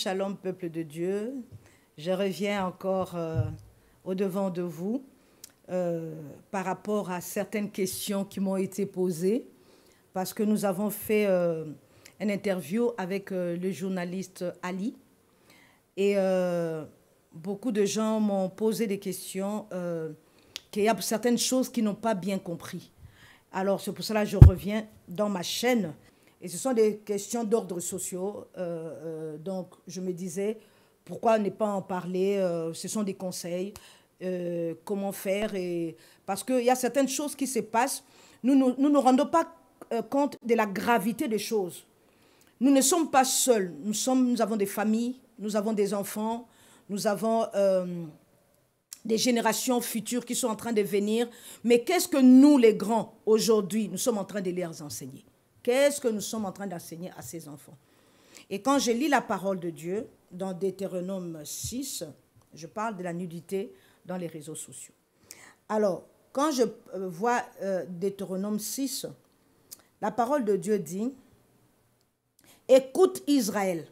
Shalom, peuple de Dieu. Je reviens encore au-devant de vous par rapport à certaines questions qui m'ont été posées parce que nous avons fait une interview avec le journaliste Ali et beaucoup de gens m'ont posé des questions qu'il y a certaines choses qu'ils n'ont pas bien compris. Alors c'est pour cela que je reviens dans ma chaîne. Et ce sont des questions d'ordre social. Donc, je me disais, pourquoi ne pas en parler? Ce sont des conseils. Comment faire? Parce qu'il y a certaines choses qui se passent. Nous ne rendons pas compte de la gravité des choses. Nous ne sommes pas seuls. Nous avons des familles, nous avons des enfants, nous avons des générations futures qui sont en train de venir. Mais qu'est-ce que nous, les grands, aujourd'hui, nous sommes en train de leur enseigner? Qu'est-ce que nous sommes en train d'enseigner à ces enfants? Et quand je lis la parole de Dieu, dans Deutéronome 6, je parle de la nudité dans les réseaux sociaux. Alors, quand je vois Deutéronome 6, la parole de Dieu dit, « Écoute Israël,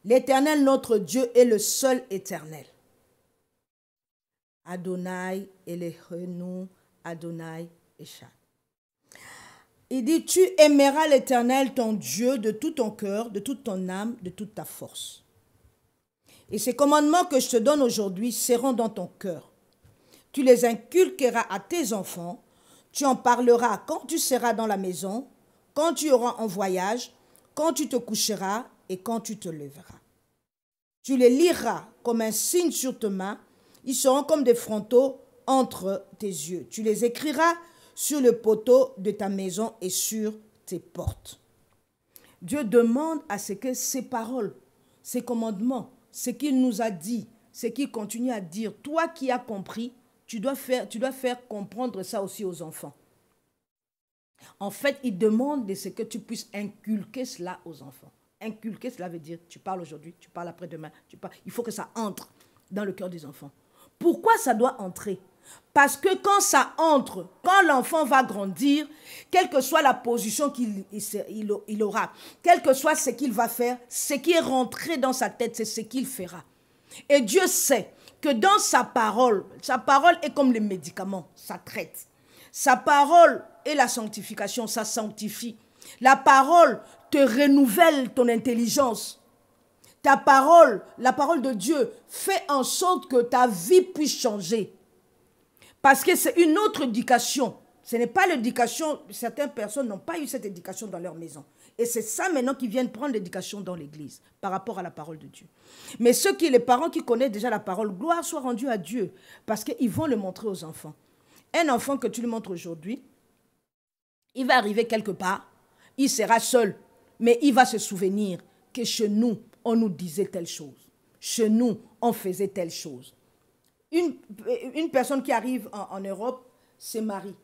l'Éternel notre Dieu est le seul éternel. Adonai Elohenu, Adonai Echad. » Il dit, tu aimeras l'Éternel, ton Dieu, de tout ton cœur, de toute ton âme, de toute ta force. Et ces commandements que je te donne aujourd'hui seront dans ton cœur. Tu les inculqueras à tes enfants, tu en parleras quand tu seras dans la maison, quand tu iras en voyage, quand tu te coucheras et quand tu te lèveras. Tu les liras comme un signe sur ta main, ils seront comme des frontaux entre tes yeux. Tu les écriras sur le poteau de ta maison et sur tes portes. Dieu demande à ce que ces paroles, ces commandements, ce qu'il nous a dit, ce qu'il continue à dire, toi qui as compris, tu dois faire comprendre ça aussi aux enfants. En fait, il demande de ce que tu puisses inculquer cela aux enfants. Inculquer, cela veut dire, tu parles aujourd'hui, tu parles après-demain, il faut que ça entre dans le cœur des enfants. Pourquoi ça doit entrer? Parce que quand ça entre, quand l'enfant va grandir, quelle que soit la position qu'il aura, quel que soit ce qu'il va faire, ce qui est rentré dans sa tête, c'est ce qu'il fera. Et Dieu sait que dans sa parole est comme les médicaments, ça traite. Sa parole est la sanctification, ça sanctifie. La parole te renouvelle ton intelligence. Ta parole, la parole de Dieu, fait en sorte que ta vie puisse changer. Parce que c'est une autre éducation. Ce n'est pas l'éducation, certaines personnes n'ont pas eu cette éducation dans leur maison. Et c'est ça maintenant qu'ils viennent prendre l'éducation dans l'église par rapport à la parole de Dieu. Mais les parents qui connaissent déjà la parole, gloire soit rendue à Dieu parce qu'ils vont le montrer aux enfants. Un enfant que tu lui montres aujourd'hui, il va arriver quelque part, il sera seul, mais il va se souvenir que chez nous, on nous disait telle chose. Chez nous, on faisait telle chose. Une personne qui arrive en Europe se marie.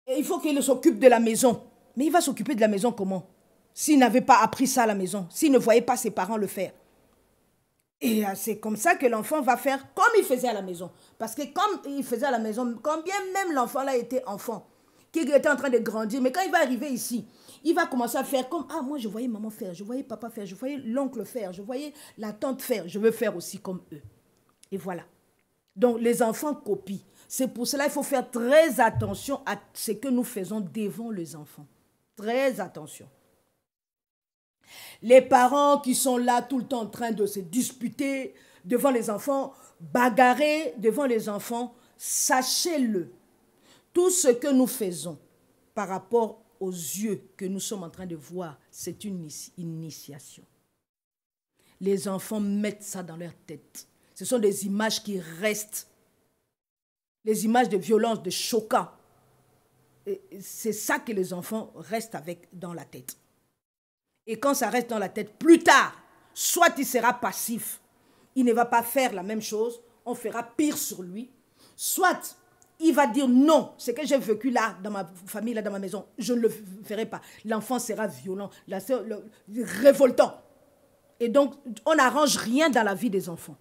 Et il faut qu'il s'occupe de la maison. Mais il va s'occuper de la maison comment? S'il n'avait pas appris ça à la maison, s'il ne voyait pas ses parents le faire. Et c'est comme ça que l'enfant va faire comme il faisait à la maison. Parce que comme il faisait à la maison, quand bien même l'enfant là était enfant, qu'il était en train de grandir, mais quand il va arriver ici, il va commencer à faire comme, ah moi je voyais maman faire, je voyais papa faire, je voyais l'oncle faire, je voyais la tante faire, je veux faire aussi comme eux. Et voilà. Donc, les enfants copient. C'est pour cela qu'il faut faire très attention à ce que nous faisons devant les enfants. Très attention. Les parents qui sont là tout le temps en train de se disputer devant les enfants, bagarrer devant les enfants, sachez-le. Tout ce que nous faisons par rapport aux yeux que nous sommes en train de voir, c'est une initiation. Les enfants mettent ça dans leur tête. Ce sont des images qui restent. Les images de violence, de choquants. C'est ça que les enfants restent avec dans la tête. Et quand ça reste dans la tête, plus tard, soit il sera passif, il ne va pas faire la même chose, on fera pire sur lui. Soit il va dire non, ce que j'ai vécu là, dans ma famille, là, dans ma maison, je ne le ferai pas. L'enfant sera violent, révoltant. Et donc, on n'arrange rien dans la vie des enfants.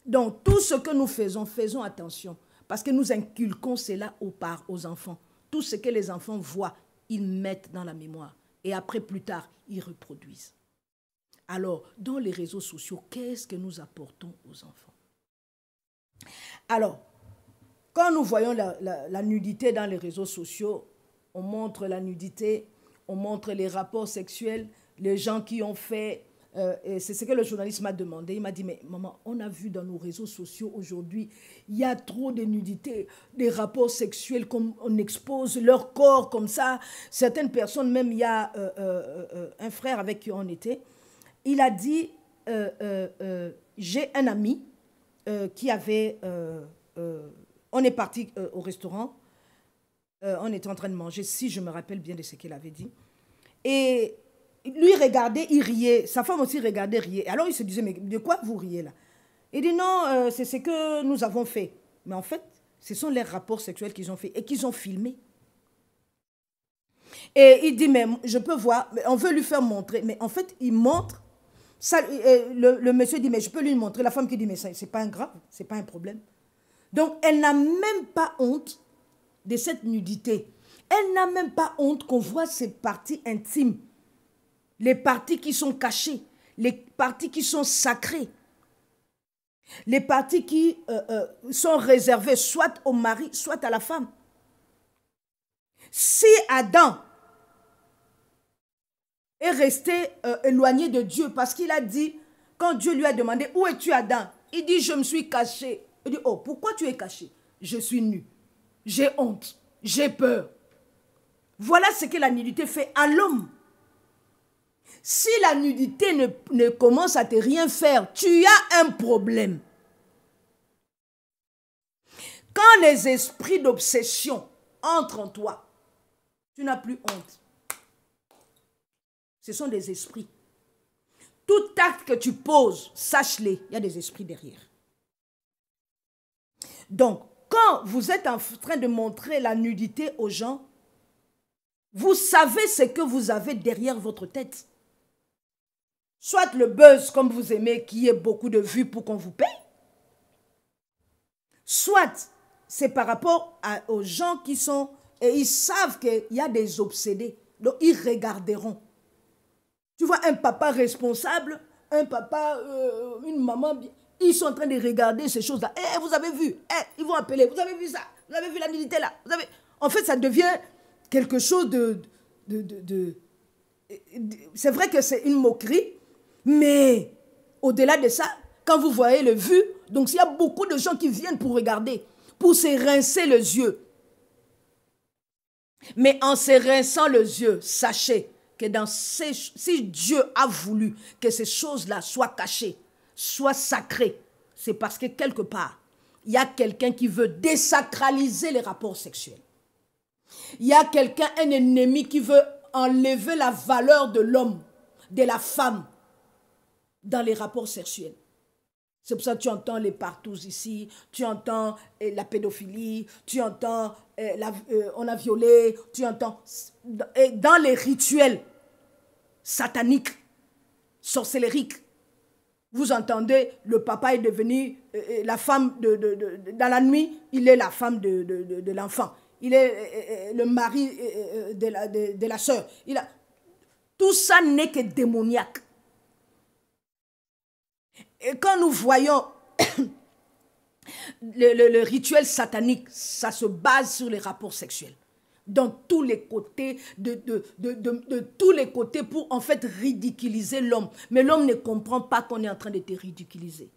Donc, tout ce que nous faisons, faisons attention. Parce que nous inculquons cela aux enfants. Tout ce que les enfants voient, ils mettent dans la mémoire. Et après, plus tard, ils reproduisent. Alors, dans les réseaux sociaux, qu'est-ce que nous apportons aux enfants? Alors, quand nous voyons la nudité dans les réseaux sociaux, on montre la nudité, on montre les rapports sexuels, les gens qui ont fait... et c'est ce que le journaliste m'a demandé. Il m'a dit, mais maman, on a vu dans nos réseaux sociaux aujourd'hui, il y a trop de nudité, des rapports sexuels, comme on expose leur corps comme ça. Certaines personnes, même il y a un frère avec qui on était, il a dit, j'ai un ami qui avait... on est parti au restaurant, on était en train de manger, si je me rappelle bien de ce qu'il avait dit. Et lui regardait, il riait. Sa femme aussi regardait, riait. Alors il se disait, mais de quoi vous riez là? Il dit, non, c'est ce que nous avons fait. Mais en fait, ce sont les rapports sexuels qu'ils ont fait et qu'ils ont filmé. Et il dit, mais je peux voir, on veut lui faire montrer. Mais en fait, il montre. Ça, le monsieur dit, mais je peux lui montrer. La femme qui dit, mais c'est pas un grave, c'est pas un problème. Donc, elle n'a même pas honte de cette nudité. Elle n'a même pas honte qu'on voit ses parties intimes. Les parties qui sont cachées. Les parties qui sont sacrées. Les parties qui sont réservées soit au mari, soit à la femme. Si Adam est resté éloigné de Dieu parce qu'il a dit, quand Dieu lui a demandé, où es-tu Adam? Il dit, je me suis caché. Il dit, oh, pourquoi tu es caché? Je suis nu. J'ai honte. J'ai peur. Voilà ce que la nudité fait à l'homme. Si la nudité ne commence à te rien faire, tu as un problème. Quand les esprits d'obsession entrent en toi, tu n'as plus honte. Ce sont des esprits. Tout acte que tu poses, sache-les, il y a des esprits derrière. Donc, quand vous êtes en train de montrer la nudité aux gens, vous savez ce que vous avez derrière votre tête. Soit le buzz, comme vous aimez, qui ait beaucoup de vues pour qu'on vous paye. Soit c'est par rapport aux gens qui sont... Et ils savent qu'il y a des obsédés. Donc, ils regarderont. Tu vois, un papa responsable, un papa, une maman... Ils sont en train de regarder ces choses-là. Eh, vous avez vu? Eh, ils vont appeler. Vous avez vu ça? Vous avez vu la nudité là? Vous avez... En fait, ça devient quelque chose c'est vrai que c'est une moquerie, mais au-delà de ça, quand vous voyez le vu, donc il y a beaucoup de gens qui viennent pour regarder, pour se rincer les yeux. Mais en se rinçant les yeux, sachez que si Dieu a voulu que ces choses-là soient cachées, soient sacrées, c'est parce que quelque part, il y a quelqu'un qui veut désacraliser les rapports sexuels. Il y a quelqu'un, un ennemi qui veut enlever la valeur de l'homme, de la femme, dans les rapports sexuels. C'est pour ça que tu entends les partous ici, tu entends la pédophilie, tu entends on a violé, tu entends dans les rituels sataniques, sorcelleriques. Vous entendez, le papa est devenu la femme dans la nuit, il est la femme de l'enfant. Il est le mari de la sœur. Tout ça n'est que démoniaque. Et quand nous voyons le rituel satanique, ça se base sur les rapports sexuels. Dans tous les côtés, de tous les côtés pour en fait ridiculiser l'homme. Mais l'homme ne comprend pas qu'on est en train de te ridiculiser.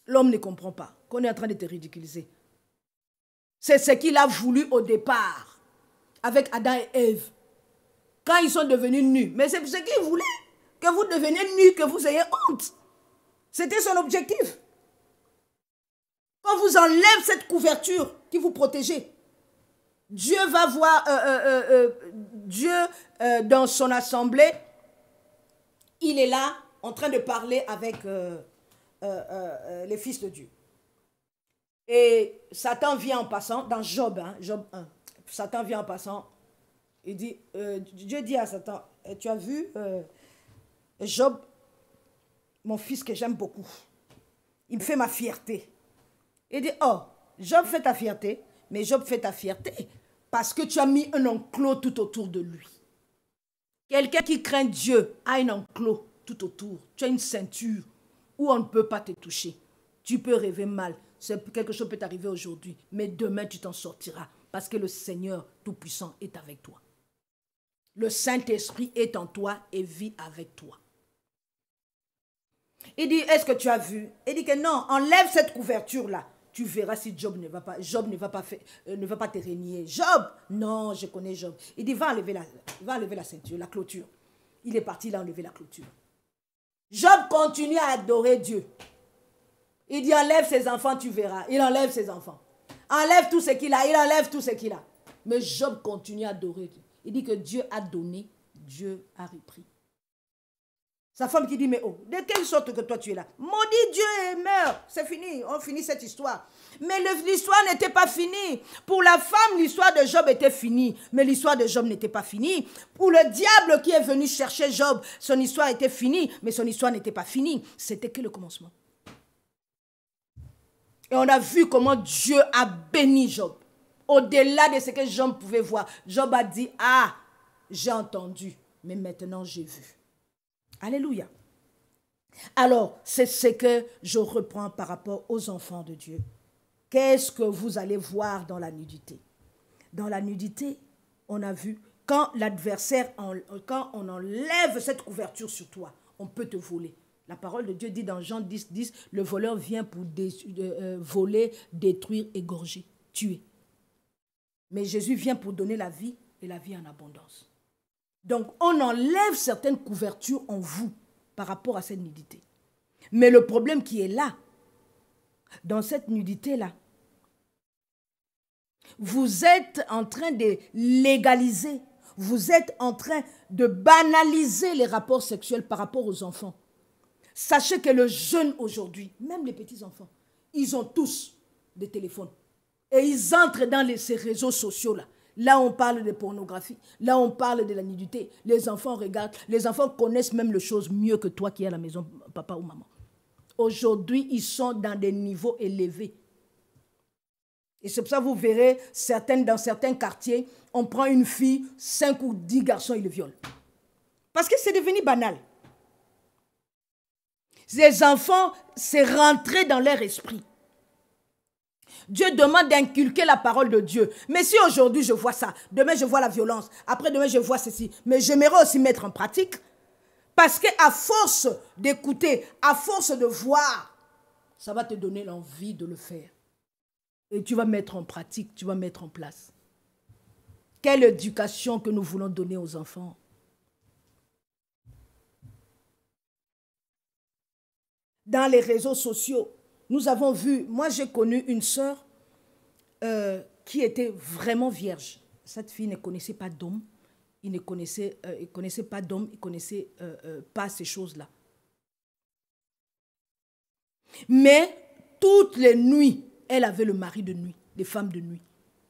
L'homme ne comprend pas qu'on est en train de te ridiculiser. C'est ce qu'il a voulu au départ avec Adam et Ève. Quand ils sont devenus nus. Mais c'est ce qu'il voulait. Que vous deveniez nus, que vous ayez honte. C'était son objectif. Quand vous enlève cette couverture qui vous protégeait, Dieu va voir, Dieu dans son assemblée, il est là en train de parler avec les fils de Dieu. Et Satan vient en passant, dans Job, Job 1, Satan vient en passant, il dit, Dieu dit à Satan, tu as vu Job, mon fils que j'aime beaucoup, il me fait ma fierté. Il dit, oh, Job fait ta fierté, mais Job fait ta fierté parce que tu as mis un enclos tout autour de lui. Quelqu'un qui craint Dieu a un enclos tout autour. Tu as une ceinture où on ne peut pas te toucher. Tu peux rêver mal. Quelque chose peut t'arriver aujourd'hui, mais demain tu t'en sortiras parce que le Seigneur Tout-Puissant est avec toi. Le Saint-Esprit est en toi et vit avec toi. Il dit, est-ce que tu as vu? Il dit que non, enlève cette couverture-là. Tu verras si Job ne va pas, ne va pas te régner. Job, non, je connais Job. Il dit, va enlever la ceinture, la clôture. Il est parti, il a enlevé la clôture. Job continue à adorer Dieu. Il dit, enlève ses enfants, tu verras. Il enlève ses enfants. Enlève tout ce qu'il a, il enlève tout ce qu'il a. Mais Job continue à adorer Dieu. Il dit que Dieu a donné, Dieu a repris. Sa femme qui dit, mais oh, de quelle sorte que toi tu es là? Maudit Dieu et meurt. C'est fini, on finit cette histoire. Mais l'histoire n'était pas finie. Pour la femme, l'histoire de Job était finie. Mais l'histoire de Job n'était pas finie. Pour le diable qui est venu chercher Job, son histoire était finie. Mais son histoire n'était pas finie. C'était que le commencement. Et on a vu comment Dieu a béni Job. Au-delà de ce que Job pouvait voir. Job a dit, ah, j'ai entendu, mais maintenant j'ai vu. Alléluia. Alors, c'est ce que je reprends par rapport aux enfants de Dieu. Qu'est-ce que vous allez voir dans la nudité? Dans la nudité, on a vu, quand l'adversaire, quand on enlève cette couverture sur toi, on peut te voler. La parole de Dieu dit dans Jean 10, 10, le voleur vient pour voler, détruire, égorger, tuer. Mais Jésus vient pour donner la vie et la vie en abondance. Donc, on enlève certaines couvertures en vous par rapport à cette nudité. Mais le problème qui est là, dans cette nudité-là, vous êtes en train de légaliser, vous êtes en train de banaliser les rapports sexuels par rapport aux enfants. Sachez que le jeune aujourd'hui, même les petits-enfants, ils ont tous des téléphones. Et ils entrent dans ces réseaux sociaux-là. Là, on parle de pornographie. Là, on parle de la nudité. Les enfants regardent. Les enfants connaissent même les choses mieux que toi qui es à la maison, papa ou maman. Aujourd'hui, ils sont dans des niveaux élevés. Et c'est pour ça que vous verrez, dans certains quartiers, on prend une fille, 5 ou 10 garçons, ils le violent. Parce que c'est devenu banal. Ces enfants, c'est rentré dans leur esprit. Dieu demande d'inculquer la parole de Dieu. Mais si aujourd'hui je vois ça, demain je vois la violence, après demain je vois ceci, mais j'aimerais aussi mettre en pratique. Parce qu'à force d'écouter, à force de voir, ça va te donner l'envie de le faire. Et tu vas mettre en pratique, tu vas mettre en place. Quelle éducation que nous voulons donner aux enfants? Dans les réseaux sociaux, nous avons vu, moi j'ai connu une sœur qui était vraiment vierge. Cette fille ne connaissait pas d'homme, il ne connaissait pas d'homme, il ne connaissait pas ces choses-là. Mais toutes les nuits, elle avait le mari de nuit, les femmes de nuit.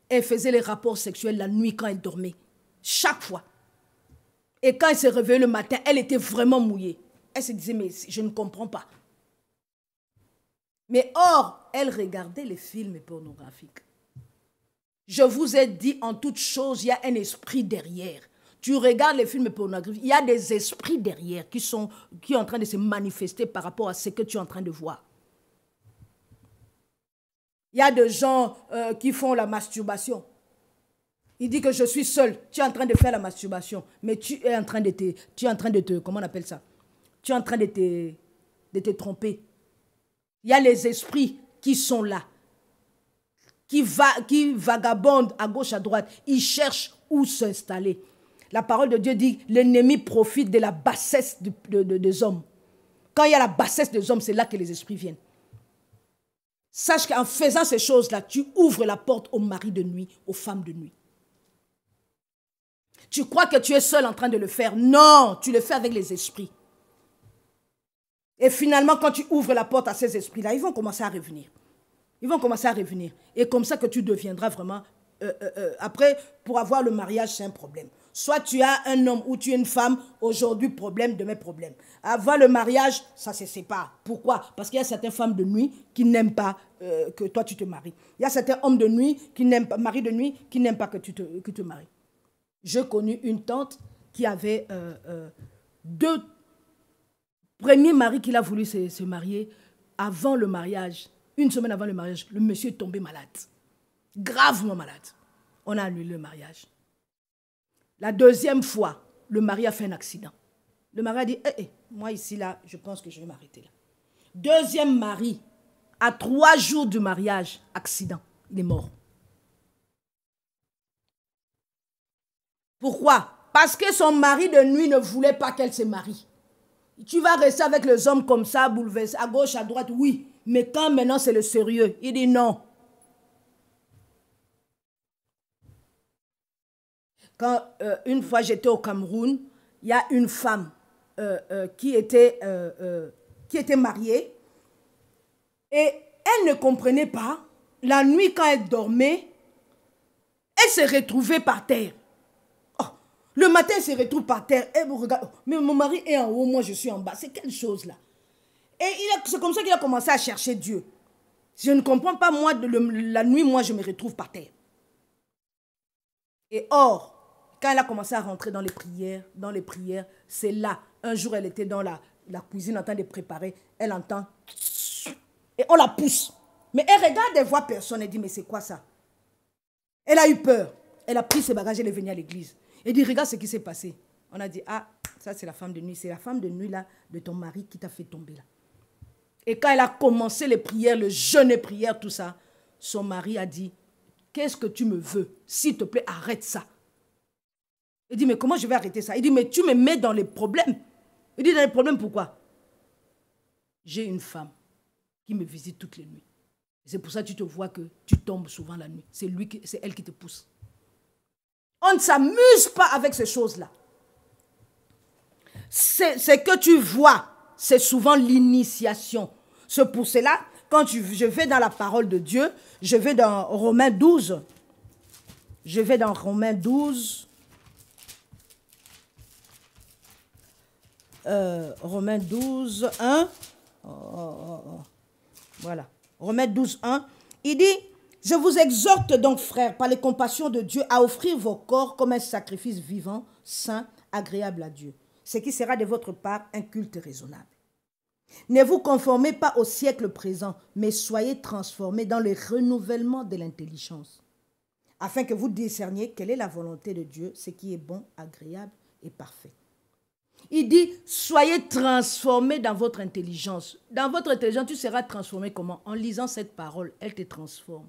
Elle faisait les rapports sexuels la nuit quand elle dormait, chaque fois. Et quand elle se réveillait le matin, elle était vraiment mouillée. Elle se disait, mais je ne comprends pas. Mais or, elle regardait les films pornographiques. Je vous ai dit, en toute chose, il y a un esprit derrière. Tu regardes les films pornographiques, il y a des esprits derrière qui sont en train de se manifester par rapport à ce que tu es en train de voir. Il y a des gens qui font la masturbation. Il dit que je suis seul. Tu es en train de faire la masturbation, mais tu es en train de te, comment on appelle ça? Tu es en train de te tromper. Il y a les esprits qui sont là, qui vagabondent à gauche, à droite. Ils cherchent où s'installer. La parole de Dieu dit, l'ennemi profite de la bassesse des hommes. Quand il y a la bassesse des hommes, c'est là que les esprits viennent. Sache qu'en faisant ces choses-là, tu ouvres la porte aux maris de nuit, aux femmes de nuit. Tu crois que tu es seul en train de le faire? Non, tu le fais avec les esprits. Et finalement, quand tu ouvres la porte à ces esprits-là, ils vont commencer à revenir. Ils vont commencer à revenir. Et comme ça que tu deviendras vraiment... après, pour avoir le mariage, c'est un problème. Soit tu as un homme ou tu es une femme, aujourd'hui, problème, demain, problème. Avoir le mariage, ça se sépare. Pourquoi? Parce qu'il y a certaines femmes de nuit qui n'aiment pas que toi, tu te maries. Il y a certains hommes de nuit qui n'aiment pas, maris de nuit, qui n'aiment pas que tu te maries. J'ai connu une tante qui avait deux premiers maris qu'il a voulu se marier. Avant le mariage, une semaine avant le mariage, le monsieur est tombé malade. Gravement malade. On a annulé le mariage. La deuxième fois, le mari a fait un accident. Le mari a dit, moi ici, là, je pense que je vais m'arrêter là. Deuxième mari, à 3 jours du mariage, accident. Il est mort. Pourquoi? Parce que son mari de nuit ne voulait pas qu'elle se marie. Tu vas rester avec les hommes comme ça, bouleversés, à gauche, à droite, oui. Mais quand maintenant c'est le sérieux, il dit non. Quand une fois j'étais au Cameroun, il y a une femme qui était mariée et elle ne comprenait pas. La nuit, quand elle dormait, elle se retrouvait par terre. Oh, le matin, elle se retrouve par terre. Elle vous regarde. Mais mon mari est en haut, moi je suis en bas. C'est quelle chose là? Et c'est comme ça qu'il a commencé à chercher Dieu. Je ne comprends pas, moi, la nuit, moi je me retrouve par terre. Et or, quand elle a commencé à rentrer dans les prières, c'est là. Un jour, elle était dans la cuisine en train de préparer. Elle entend. Et on la pousse. Mais elle regarde, elle voit personne. Elle dit, mais c'est quoi ça? Elle a eu peur. Elle a pris ses bagages, elle est venue à l'église. Elle dit, regarde ce qui s'est passé. On a dit, ah, ça c'est la femme de nuit. C'est la femme de nuit là, de ton mari qui t'a fait tomber là. Et quand elle a commencé les prières, le jeûne et prières, tout ça, son mari a dit, qu'est-ce que tu me veux? S'il te plaît, arrête ça. Il dit, mais comment je vais arrêter ça? Il dit, mais tu me mets dans les problèmes. Il dit, dans les problèmes, pourquoi? J'ai une femme qui me visite toutes les nuits. C'est pour ça que tu te vois que tu tombes souvent la nuit. C'est elle qui te pousse. On ne s'amuse pas avec ces choses-là. C'est que tu vois, c'est souvent l'initiation. C'est pour cela, quand je vais dans la parole de Dieu, je vais dans Romains 12. Je vais dans Romains 12. Romains 12, 1. Voilà. Romains 12, 1. Il dit, je vous exhorte donc, frères, par les compassions de Dieu, à offrir vos corps comme un sacrifice vivant, saint, agréable à Dieu, ce qui sera de votre part un culte raisonnable. Ne vous conformez pas au siècle présent, mais soyez transformés dans le renouvellement de l'intelligence, afin que vous discerniez quelle est la volonté de Dieu, ce qui est bon, agréable et parfait. Il dit, soyez transformés dans votre intelligence. Dans votre intelligence, tu seras transformé comment? En lisant cette parole, elle te transforme.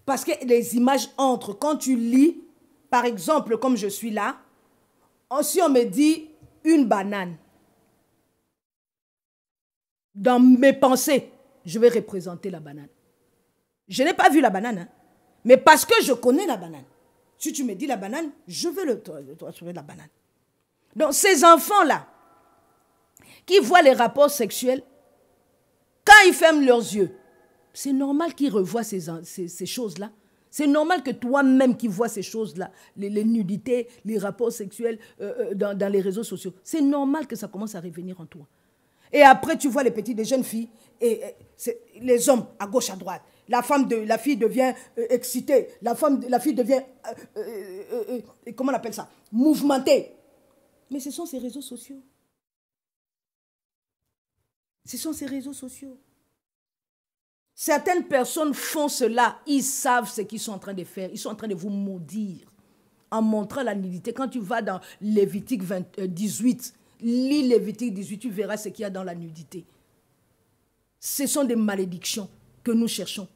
Parce que les images entrent. Quand tu lis, par exemple, comme je suis là, si on me dit une banane, dans mes pensées, je vais représenter la banane. Je n'ai pas vu la banane, hein, mais parce que je connais la banane. Si tu me dis la banane, je vais le transformer la banane. Donc, ces enfants-là, qui voient les rapports sexuels, quand ils ferment leurs yeux, c'est normal qu'ils revoient ces choses-là. C'est normal que toi-même qui vois ces choses-là, les nudités, les rapports sexuels dans les réseaux sociaux, c'est normal que ça commence à revenir en toi. Et après, tu vois les petites, les jeunes filles, et les hommes à gauche, à droite. La fille devient excitée, la fille devient, comment on appelle ça, mouvementée. Mais ce sont ces réseaux sociaux. Ce sont ces réseaux sociaux. Certaines personnes font cela, ils savent ce qu'ils sont en train de faire. Ils sont en train de vous maudire en montrant la nudité. Quand tu vas dans Lévitique 18, lis Lévitique 18, tu verras ce qu'il y a dans la nudité. Ce sont des malédictions que nous cherchons.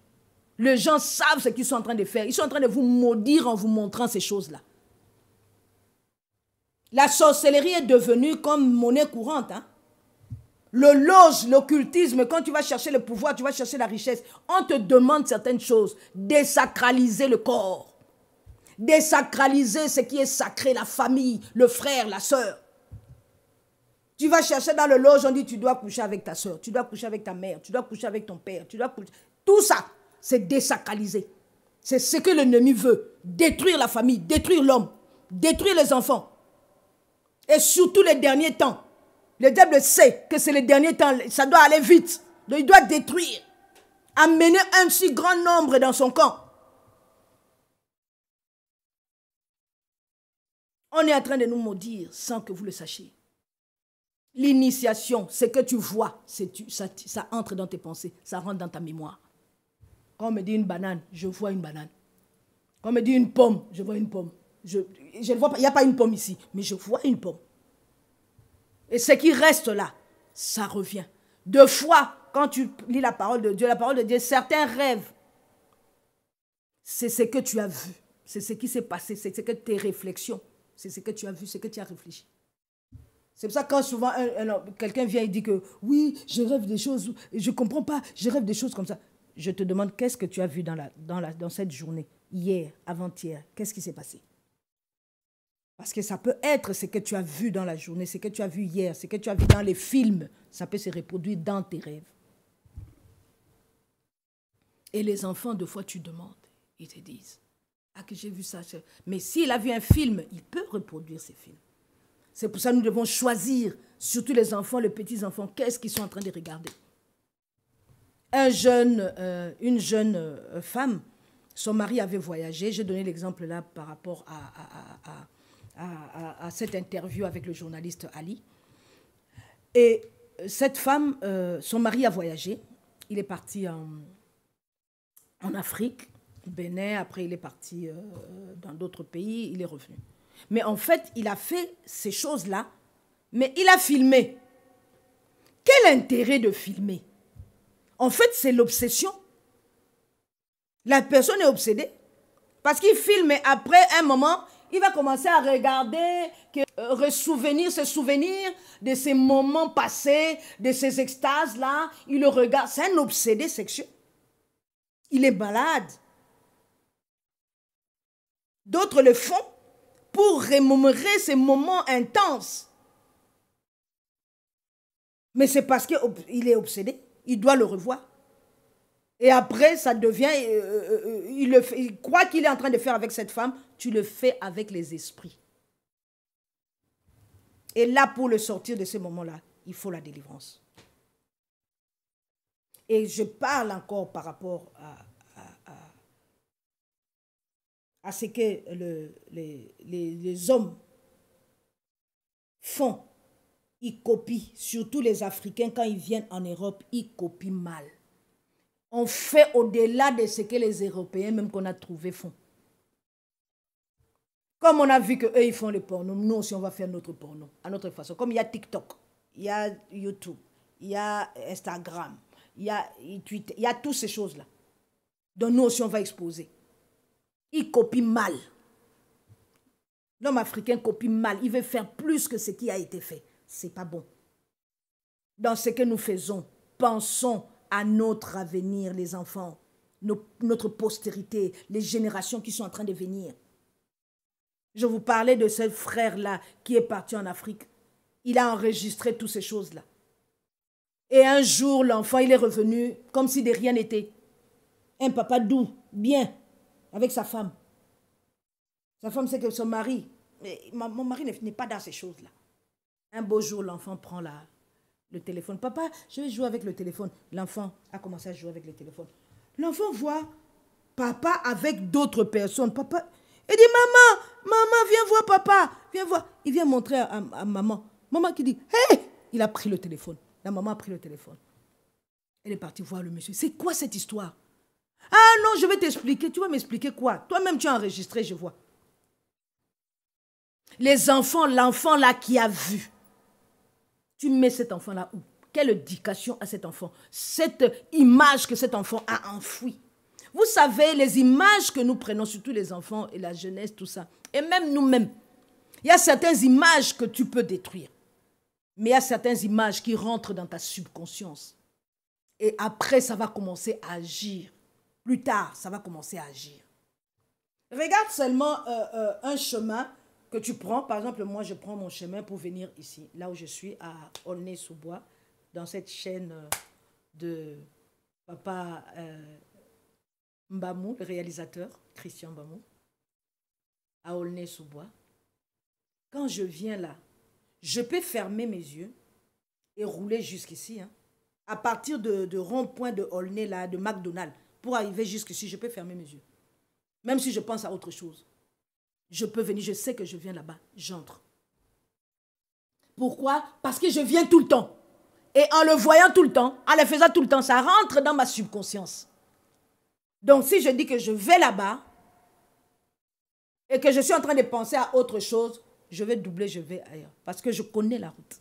Les gens savent ce qu'ils sont en train de faire. Ils sont en train de vous maudire en vous montrant ces choses-là. La sorcellerie est devenue comme monnaie courante. Hein? Le loge, l'occultisme, quand tu vas chercher le pouvoir, tu vas chercher la richesse, on te demande certaines choses. Désacraliser le corps. Désacraliser ce qui est sacré, la famille, le frère, la sœur. Tu vas chercher dans le loge, on dit tu dois coucher avec ta sœur, tu dois coucher avec ta mère, tu dois coucher avec ton père, tu dois coucher. Tout ça, c'est désacraliser. C'est ce que l'ennemi veut. Détruire la famille, détruire l'homme, détruire les enfants. Et surtout les derniers temps. Le diable sait que c'est les derniers temps, ça doit aller vite. Donc il doit détruire. Amener un si grand nombre dans son camp. On est en train de nous maudire sans que vous le sachiez. L'initiation, c'est que tu vois, ça entre dans tes pensées, ça rentre dans ta mémoire. Quand on me dit une banane, je vois une banane. Quand on me dit une pomme, je vois une pomme. Je ne vois pas, il n'y a pas une pomme ici, mais je vois une pomme. Et ce qui reste là, ça revient. Deux fois, quand tu lis la parole de Dieu, certains rêves, c'est ce que tu as vu, c'est ce qui s'est passé, c'est ce que tes réflexions, c'est ce que tu as vu, ce que tu as réfléchi. C'est pour ça que quand souvent quelqu'un vient et dit que oui, je rêve des choses, je ne comprends pas, je rêve des choses comme ça. Je te demande, qu'est-ce que tu as vu dans cette journée, hier, avant-hier, qu'est-ce qui s'est passé? Parce que ça peut être ce que tu as vu dans la journée, ce que tu as vu hier, ce que tu as vu dans les films, ça peut se reproduire dans tes rêves. Et les enfants, deux fois, tu demandes, ils te disent, ah que j'ai vu ça. Mais s'il a vu un film, il peut reproduire ces films. C'est pour ça que nous devons choisir, surtout les enfants, les petits-enfants, qu'est-ce qu'ils sont en train de regarder. Une jeune femme, son mari avait voyagé. J'ai donné l'exemple là par rapport à cette interview avec le journaliste Ali. Et cette femme, son mari a voyagé. Il est parti en Afrique, Bénin, après il est parti dans d'autres pays, il est revenu. Mais en fait, il a fait ces choses-là, mais il a filmé. Quel intérêt de filmer? En fait, c'est l'obsession. La personne est obsédée parce qu'il filme et après un moment, il va commencer à regarder, se souvenir de ces moments passés, de ces extases-là. Il le regarde. C'est un obsédé sexuel. Il est malade. D'autres le font pour remémorer ces moments intenses. Mais c'est parce qu'il est obsédé. Il doit le revoir. Et après, ça devient... il croit qu'il est en train de faire avec cette femme. Tu le fais avec les esprits. Et là, pour le sortir de ces moments-là, il faut la délivrance. Et je parle encore par rapport à ce que les hommes font. Ils copient, surtout les Africains, quand ils viennent en Europe, ils copient mal. On fait au-delà de ce que les Européens, même qu'on a trouvé, font. Comme on a vu qu'eux, ils font le porno, nous aussi, on va faire notre porno, à notre façon. Comme il y a TikTok, il y a YouTube, il y a Instagram, il y a Twitter, il y a toutes ces choses-là. Donc nous aussi, on va exposer. Ils copient mal. L'homme africain copie mal. Il veut faire plus que ce qui a été fait. C'est pas bon. Dans ce que nous faisons, pensons à notre avenir, les enfants, notre postérité, les générations qui sont en train de venir. Je vous parlais de ce frère-là qui est parti en Afrique. Il a enregistré toutes ces choses-là. Et un jour, l'enfant, il est revenu comme si de rien n'était. Un papa doux, bien, avec sa femme. Sa femme, c'est que son mari, mon mari n'est pas dans ces choses-là. Un beau jour, l'enfant prend le téléphone. Papa, je vais jouer avec le téléphone. L'enfant a commencé à jouer avec le téléphone. L'enfant voit papa avec d'autres personnes. Papa, il dit, maman, viens voir papa. Viens voir. Il vient montrer à maman. Maman qui dit, hey, il a pris le téléphone. La maman a pris le téléphone. Elle est partie voir le monsieur. C'est quoi cette histoire? Ah non, je vais t'expliquer. Tu vas m'expliquer quoi? Toi-même, tu as enregistré, je vois. Les enfants, l'enfant là qui a vu. Tu mets cet enfant-là où? Quelle éducation à cet enfant? Cette image que cet enfant a enfouie. Vous savez, les images que nous prenons, surtout les enfants et la jeunesse, tout ça, et même nous-mêmes, il y a certaines images que tu peux détruire. Mais il y a certaines images qui rentrent dans ta subconscience. Et après, ça va commencer à agir. Plus tard, ça va commencer à agir. Regarde seulement un chemin que tu prends. Par exemple, moi, je prends mon chemin pour venir ici, là où je suis, à Aulnay-sous-Bois, dans cette chaîne de papa Mbamou, le réalisateur, Christian Mbamou, à Aulnay-sous-Bois. Quand je viens là, je peux fermer mes yeux et rouler jusqu'ici. Hein. À partir de rond-point de Aulnay, là, de McDonald's, pour arriver jusqu'ici, je peux fermer mes yeux. Même si je pense à autre chose. Je peux venir, je sais que je viens là-bas, j'entre. Pourquoi? Parce que je viens tout le temps. Et en le voyant tout le temps, en le faisant tout le temps, ça rentre dans ma subconscience. Donc si je dis que je vais là-bas et que je suis en train de penser à autre chose, je vais doubler, je vais ailleurs. Parce que je connais la route.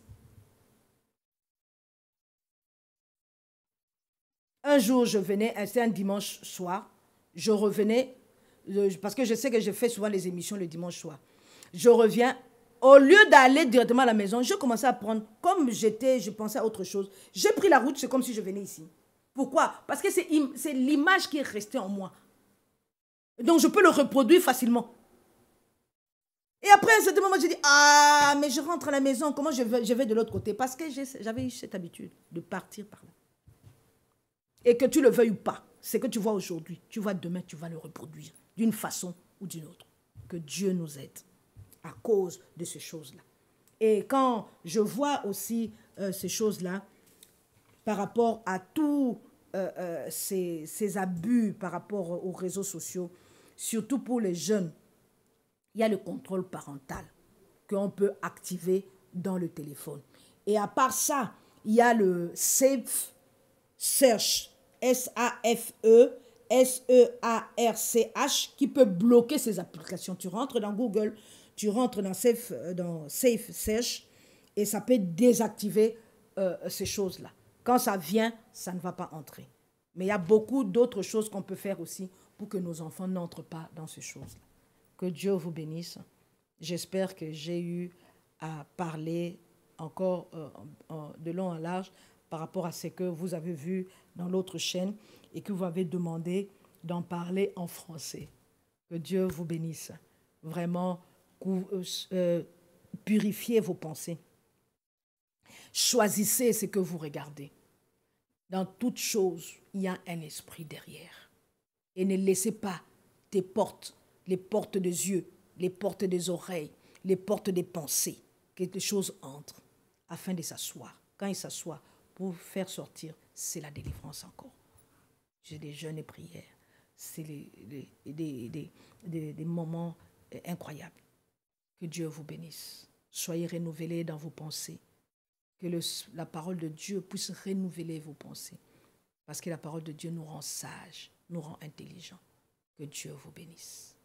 Un jour, je venais, c'était un dimanche soir, je revenais, parce que je sais que je fais souvent les émissions le dimanche soir. Je reviens, au lieu d'aller directement à la maison, je commençais à prendre, comme je pensais à autre chose. J'ai pris la route, c'est comme si je venais ici. Pourquoi? Parce que c'est l'image qui est restée en moi. Donc, je peux le reproduire facilement. Et après, à un certain moment, je dis, ah, mais je rentre à la maison, comment je vais de l'autre côté? Parce que j'avais eu cette habitude de partir par là. Et que tu le veuilles ou pas, c'est que tu vois aujourd'hui, tu vois demain, tu vas le reproduire d'une façon ou d'une autre. Que Dieu nous aide à cause de ces choses-là. Et quand je vois aussi ces choses-là, par rapport à tous ces abus par rapport aux réseaux sociaux, surtout pour les jeunes, il y a le contrôle parental qu'on peut activer dans le téléphone. Et à part ça, il y a le Safe Search, S-A-F-E, S-E-A-R-C-H, qui peut bloquer ces applications. Tu rentres dans Google, tu rentres dans Safe Search, et ça peut désactiver ces choses-là. Quand ça vient, ça ne va pas entrer. Mais il y a beaucoup d'autres choses qu'on peut faire aussi pour que nos enfants n'entrent pas dans ces choses-là. Que Dieu vous bénisse. J'espère que j'ai eu à parler encore de long en large par rapport à ce que vous avez vu dans l'autre chaîne et que vous avez demandé d'en parler en français. Que Dieu vous bénisse. Vraiment, purifiez vos pensées. Choisissez ce que vous regardez. Dans toute chose, il y a un esprit derrière. Et ne laissez pas tes portes, les portes des yeux, les portes des oreilles, les portes des pensées, que des choses entrent afin de s'asseoir. Quand il s'assoit, pour faire sortir, c'est la délivrance encore. J'ai des jeûnes et prières. C'est des moments incroyables. Que Dieu vous bénisse. Soyez renouvelés dans vos pensées. Que la parole de Dieu puisse renouveler vos pensées. Parce que la parole de Dieu nous rend sages, nous rend intelligents. Que Dieu vous bénisse.